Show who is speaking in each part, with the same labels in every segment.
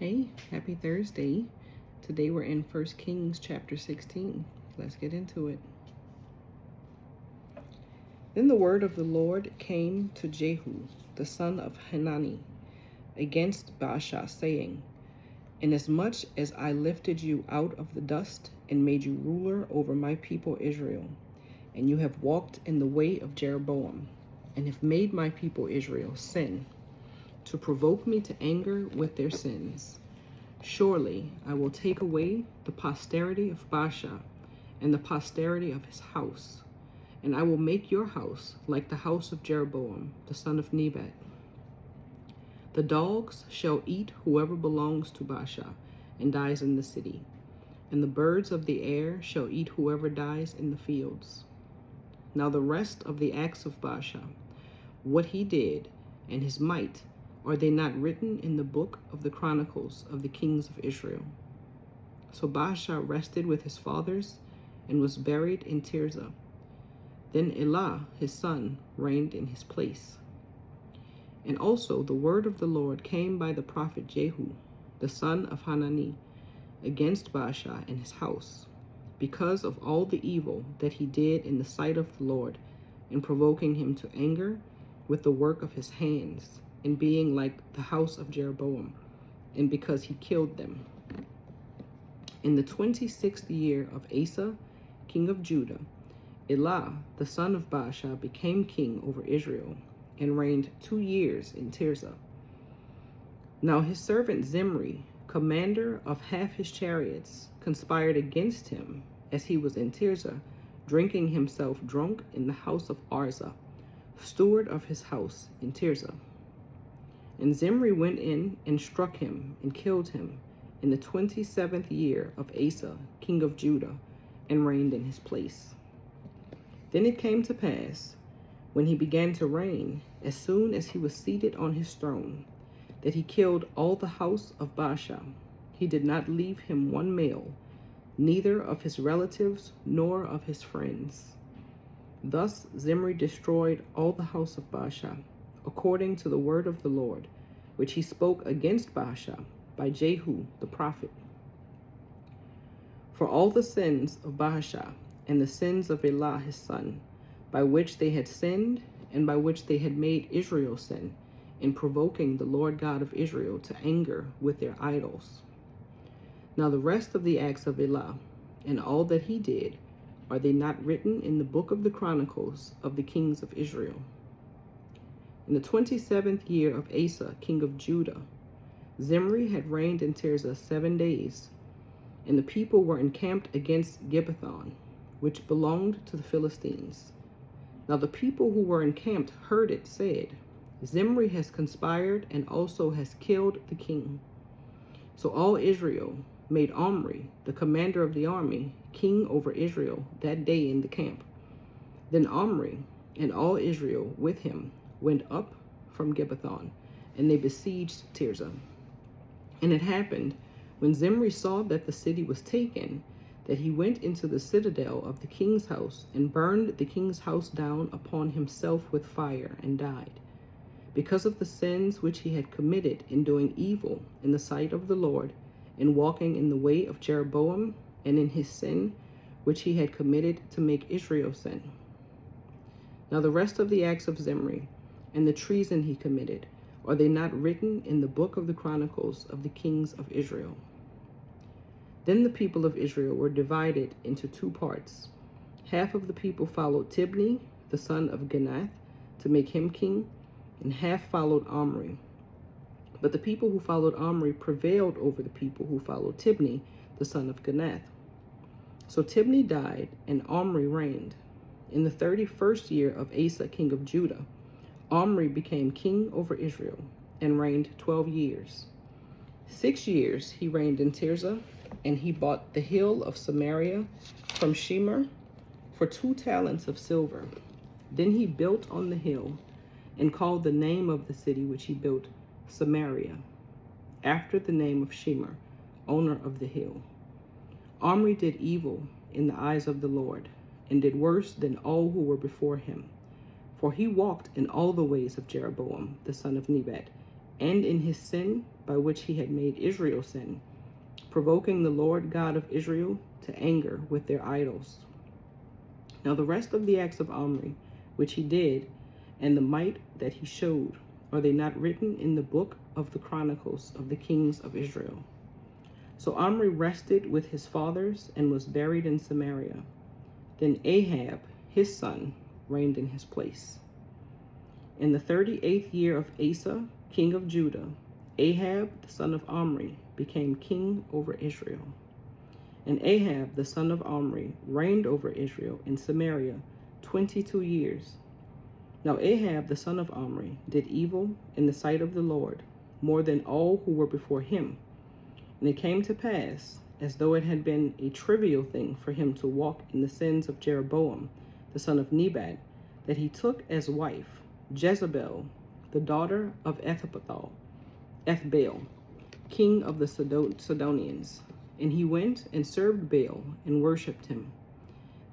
Speaker 1: Hey, happy Thursday. Today we're in 1 Kings chapter 16. Let's get into it. Then the word of the Lord came to Jehu, the son of Hanani, against Baasha, saying, Inasmuch as I lifted you out of the dust and made you ruler over my people Israel, and you have walked in the way of Jeroboam, and have made my people Israel sin, to provoke me to anger with their sins. Surely I will take away the posterity of Baasha and the posterity of his house, and I will make your house like the house of Jeroboam, the son of Nebat. The dogs shall eat whoever belongs to Baasha and dies in the city, and the birds of the air shall eat whoever dies in the fields. Now the rest of the acts of Baasha, what he did, and his might, are they not written in the book of the chronicles of the kings of Israel? So Baasha rested with his fathers and was buried in Tirzah. Then Elah, his son, reigned in his place. And also the word of the Lord came by the prophet Jehu, the son of Hanani, against Baasha and his house, because of all the evil that he did in the sight of the Lord, in provoking him to anger with the work of his hands, and being like the house of Jeroboam, and because he killed them. In the 26th year of Asa, king of Judah, Elah, the son of Baasha, became king over Israel, and reigned 2 years in Tirzah. Now his servant Zimri, commander of half his chariots, conspired against him as he was in Tirzah, drinking himself drunk in the house of Arzah, steward of his house in Tirzah. And Zimri went in and struck him and killed him in the 27th year of Asa, king of Judah, and reigned in his place. Then it came to pass, when he began to reign, as soon as he was seated on his throne, that he killed all the house of Baasha. He did not leave him one male, neither of his relatives nor of his friends. Thus Zimri destroyed all the house of Baasha, according to the word of the Lord, which he spoke against Baasha by Jehu the prophet. For all the sins of Baasha and the sins of Elah his son, by which they had sinned and by which they had made Israel sin, in provoking the Lord God of Israel to anger with their idols. Now the rest of the acts of Elah, and all that he did, are they not written in the book of the chronicles of the kings of Israel? In the 27th year of Asa, king of Judah, Zimri had reigned in Tirzah 7 days, and the people were encamped against Gibbethon, which belonged to the Philistines. Now the people who were encamped heard it, said, Zimri has conspired and also has killed the king. So all Israel made Omri, the commander of the army, king over Israel that day in the camp. Then Omri and all Israel with him went up from Gibbethon, and they besieged Tirzah. And it happened, when Zimri saw that the city was taken, that he went into the citadel of the king's house, and burned the king's house down upon himself with fire, and died, because of the sins which he had committed in doing evil in the sight of the Lord, in walking in the way of Jeroboam, and in his sin which he had committed to make Israel sin. Now the rest of the acts of Zimri, and the treason he committed, are they not written in the book of the chronicles of the kings of Israel? Then the people of Israel were divided into 2 parts. Half of the people followed Tibni, the son of Ginath, to make him king, and half followed Omri. But the people who followed Omri prevailed over the people who followed Tibni, the son of Ginath. So Tibni died, and Omri reigned. In the 31st year of Asa, king of Judah, Omri became king over Israel, and reigned 12 years. 6 years he reigned in Tirzah, and he bought the hill of Samaria from Shemer for 2 talents of silver. Then he built on the hill, and called the name of the city which he built Samaria, after the name of Shemer, owner of the hill. Omri did evil in the eyes of the Lord, and did worse than all who were before him. For he walked in all the ways of Jeroboam, the son of Nebat, and in his sin by which he had made Israel sin, provoking the Lord God of Israel to anger with their idols. Now the rest of the acts of Omri, which he did, and the might that he showed, are they not written in the book of the chronicles of the kings of Israel? So Omri rested with his fathers and was buried in Samaria. Then Ahab, his son, reigned in his place. In the 38th year of Asa, king of Judah, Ahab, the son of Omri, became king over Israel. And Ahab, the son of Omri, reigned over Israel in Samaria 22 years. Now Ahab, the son of Omri, did evil in the sight of the Lord, more than all who were before him. And it came to pass, as though it had been a trivial thing for him to walk in the sins of Jeroboam, the son of Nebat, that he took as wife Jezebel, the daughter of Ethbaal, king of the Sidonians. And he went and served Baal and worshipped him.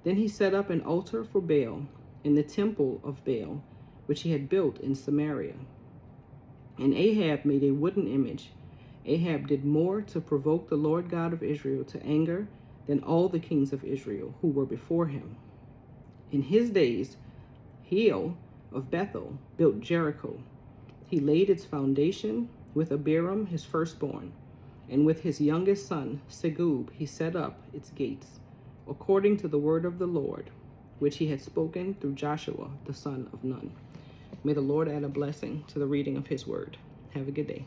Speaker 1: Then he set up an altar for Baal in the temple of Baal, which he had built in Samaria. And Ahab made a wooden image. Ahab did more to provoke the Lord God of Israel to anger than all the kings of Israel who were before him. In his days, Hiel of Bethel built Jericho. He laid its foundation with Abiram his firstborn, and with his youngest son Segub he set up its gates, according to the word of the Lord, which he had spoken through Joshua the son of Nun. May the Lord add a blessing to the reading of his word. Have a good day.